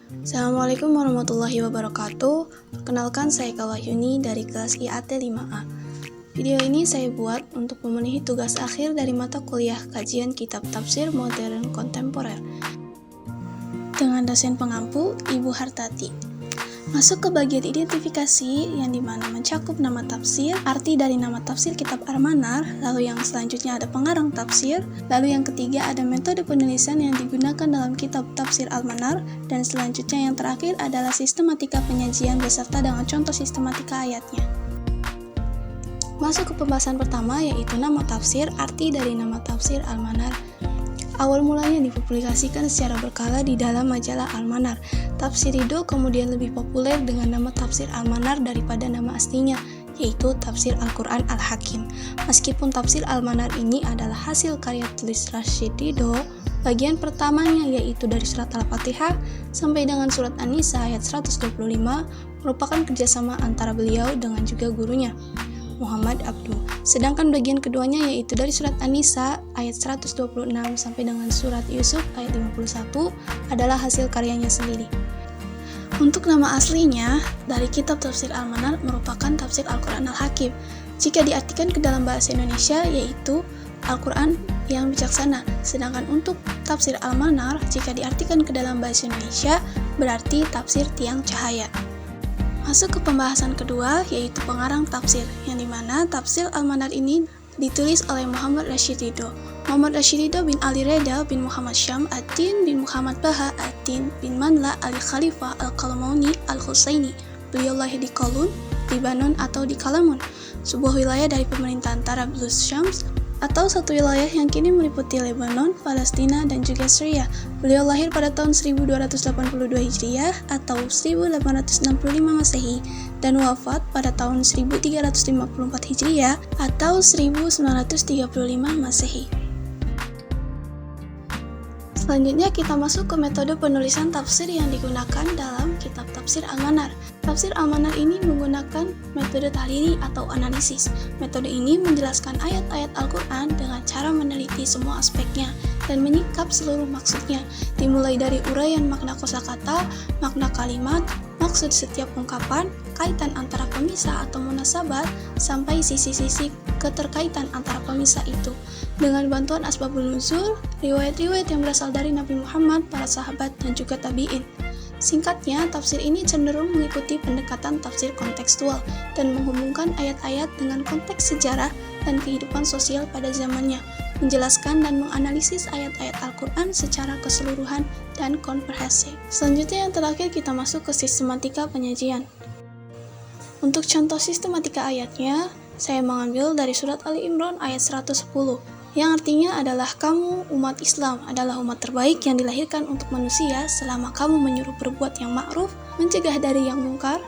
Assalamualaikum warahmatullahi wabarakatuh. Perkenalkan, saya Kawahyuni dari kelas IAT 5A. Video ini saya buat untuk memenuhi tugas akhir dari mata kuliah kajian kitab tafsir modern kontemporer dengan dosen pengampu Ibu Hartati. Masuk ke bagian identifikasi yang dimana mencakup nama tafsir, arti dari nama tafsir kitab Al-Manar, lalu yang selanjutnya ada pengarang tafsir, lalu yang ketiga ada metode penulisan yang digunakan dalam kitab tafsir Al-Manar, dan selanjutnya yang terakhir adalah sistematika penyajian beserta dengan contoh sistematika ayatnya. Masuk ke pembahasan pertama yaitu nama tafsir, arti dari nama tafsir Al-Manar. Awal mulanya dipublikasikan secara berkala di dalam majalah Al-Manar. Tafsir Ridho kemudian lebih populer dengan nama tafsir Al-Manar daripada nama aslinya, yaitu tafsir Al-Quran Al-Hakim. Meskipun tafsir Al-Manar ini adalah hasil karya tulis Rashid Ridho, bagian pertamanya yaitu dari surat Al-Fatihah sampai dengan surat An-Nisa ayat 125 merupakan kerjasama antara beliau dengan juga gurunya, Muhammad Abduh. Sedangkan bagian keduanya yaitu dari surat An-Nisa ayat 126 sampai dengan surat Yusuf ayat 51 adalah hasil karyanya sendiri. Untuk nama aslinya dari kitab tafsir Al-Manar merupakan tafsir Al-Quran Al-Hakim. Jika diartikan ke dalam bahasa Indonesia yaitu Al-Quran yang bijaksana. Sedangkan untuk tafsir Al-Manar jika diartikan ke dalam bahasa Indonesia berarti tafsir tiang cahaya. Masuk ke pembahasan kedua yaitu pengarang tafsir, yang dimana tafsir Al-Manar ini ditulis oleh Muhammad Rashid Ridho. Muhammad Rashid Ridho bin Ali Reda bin Muhammad Syam ad-Din bin Muhammad Baha ad-Din bin Manla al-Khalifah al-Qalmauni al-Husaini. Beliau lahir di Qalun, Libanon atau di Kalamun, sebuah wilayah dari pemerintahan Tarablus Syams atau satu wilayah yang kini meliputi Lebanon, Palestina, dan juga Syria. Beliau lahir pada tahun 1282 Hijriah atau 1865 Masehi dan wafat pada tahun 1354 Hijriah atau 1935 Masehi. Selanjutnya kita masuk ke metode penulisan tafsir yang digunakan dalam kitab tafsir Al-Manar. Tafsir Al-Manar ini menggunakan metode tahlili atau analisis. Metode ini menjelaskan ayat-ayat Al-Quran dengan cara meneliti semua aspeknya dan menyingkap seluruh maksudnya, dimulai dari uraian makna kosakata, makna kalimat, maksud setiap ungkapan, kaitan antara pemisah atau munasabat, sampai sisi-sisi keterkaitan antara pemisah itu, dengan bantuan asbabun nuzul, riwayat-riwayat yang berasal dari Nabi Muhammad, para sahabat, dan juga tabi'in. Singkatnya, tafsir ini cenderung mengikuti pendekatan tafsir kontekstual dan menghubungkan ayat-ayat dengan konteks sejarah dan kehidupan sosial pada zamannya, menjelaskan dan menganalisis ayat-ayat Al-Quran secara keseluruhan dan komprehensif. Selanjutnya yang terakhir kita masuk ke sistematika penyajian. Untuk contoh sistematika ayatnya, saya mengambil dari surat Ali Imran ayat 110, yang artinya adalah kamu umat Islam adalah umat terbaik yang dilahirkan untuk manusia selama kamu menyuruh berbuat yang ma'ruf, mencegah dari yang mungkar,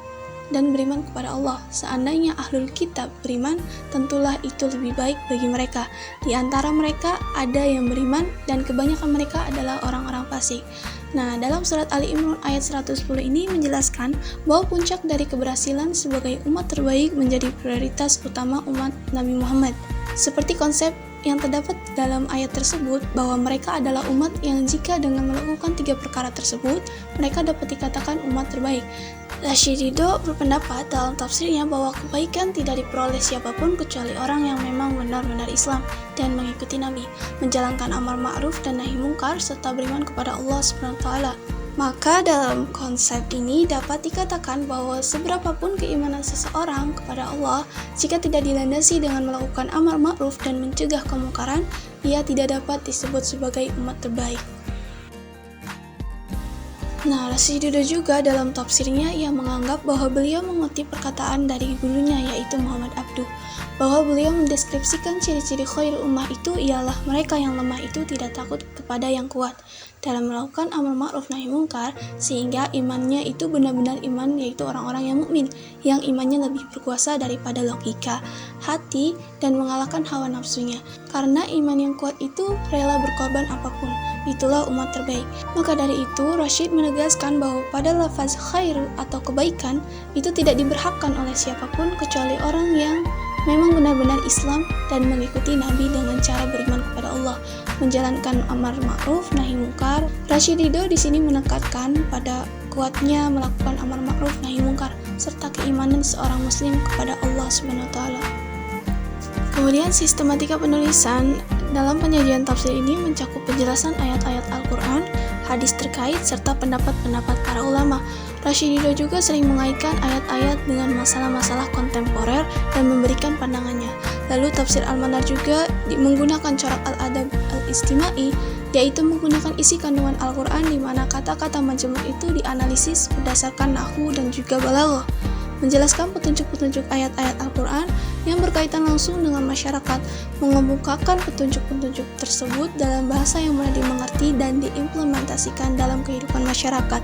dan beriman kepada Allah. Seandainya ahlul kitab beriman, tentulah itu lebih baik bagi mereka. Di antara mereka ada yang beriman dan kebanyakan mereka adalah orang-orang fasik. Nah, dalam surat Ali Imran ayat 110 ini menjelaskan bahwa puncak dari keberhasilan sebagai umat terbaik menjadi prioritas utama umat Nabi Muhammad. Seperti konsep yang terdapat dalam ayat tersebut bahwa mereka adalah umat yang jika dengan melakukan 3 perkara tersebut, mereka dapat dikatakan umat terbaik. Rashid Ridho berpendapat dalam tafsirnya bahwa kebaikan tidak diperoleh siapapun kecuali orang yang memang benar-benar Islam dan mengikuti Nabi, menjalankan amar ma'ruf dan nahi mungkar, serta beriman kepada Allah SWT. Maka dalam konsep ini dapat dikatakan bahwa seberapapun keimanan seseorang kepada Allah, jika tidak dilandasi dengan melakukan amar ma'ruf dan mencegah kemungkaran, ia tidak dapat disebut sebagai umat terbaik. Nah, Rashid Ridho juga dalam tafsirnya ia menganggap bahwa beliau mengutip perkataan dari gurunya yaitu Muhammad Abduh, bahwa beliau mendeskripsikan ciri-ciri khairul ummah itu ialah mereka yang lemah itu tidak takut kepada yang kuat dalam melakukan amar ma'ruf nahi mungkar, sehingga imannya itu benar-benar iman yaitu orang-orang yang mukmin, yang imannya lebih berkuasa daripada logika, hati, dan mengalahkan hawa nafsunya. Karena iman yang kuat itu rela berkorban apapun, itulah umat terbaik. Maka dari itu, Rashid menegaskan bahwa pada lafaz khair atau kebaikan itu tidak diberhakkan oleh siapapun kecuali orang yang memang benar-benar Islam dan mengikuti Nabi dengan cara beriman kepada Allah, menjalankan amar ma'ruf nahi mungkar. Rashid Ridho di sini menekankan pada kuatnya melakukan amar ma'ruf nahi mungkar serta keimanan seorang muslim kepada Allah Subhanahu wa taala. Kemudian sistematika penulisan dalam penyajian tafsir ini mencakup penjelasan ayat-ayat Al-Quran, hadis terkait, serta pendapat-pendapat para ulama. Rashid Ridho juga sering mengaitkan ayat-ayat dengan masalah-masalah kontemporer dan memberikan pandangannya. Lalu tafsir Al-Manar juga menggunakan corak al-adab al-istimai, yaitu menggunakan isi kandungan Al-Quran di mana kata-kata majmuk itu dianalisis berdasarkan nahwu dan juga balaghah, menjelaskan petunjuk-petunjuk ayat-ayat Al-Quran yang berkaitan langsung dengan masyarakat, mengemukakan petunjuk-petunjuk tersebut dalam bahasa yang mudah dimengerti dan diimplementasikan dalam kehidupan masyarakat,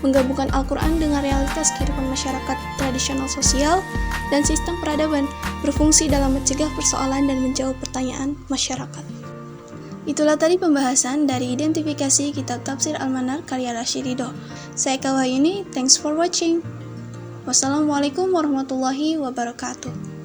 menggabungkan Al-Quran dengan realitas kehidupan masyarakat tradisional sosial dan sistem peradaban, berfungsi dalam mencegah persoalan dan menjawab pertanyaan masyarakat. Itulah tadi pembahasan dari identifikasi kitab tafsir Al-Manar karya Rashid Ridho. Saya Kawayuni, thanks for watching. Wassalamualaikum warahmatullahi wabarakatuh.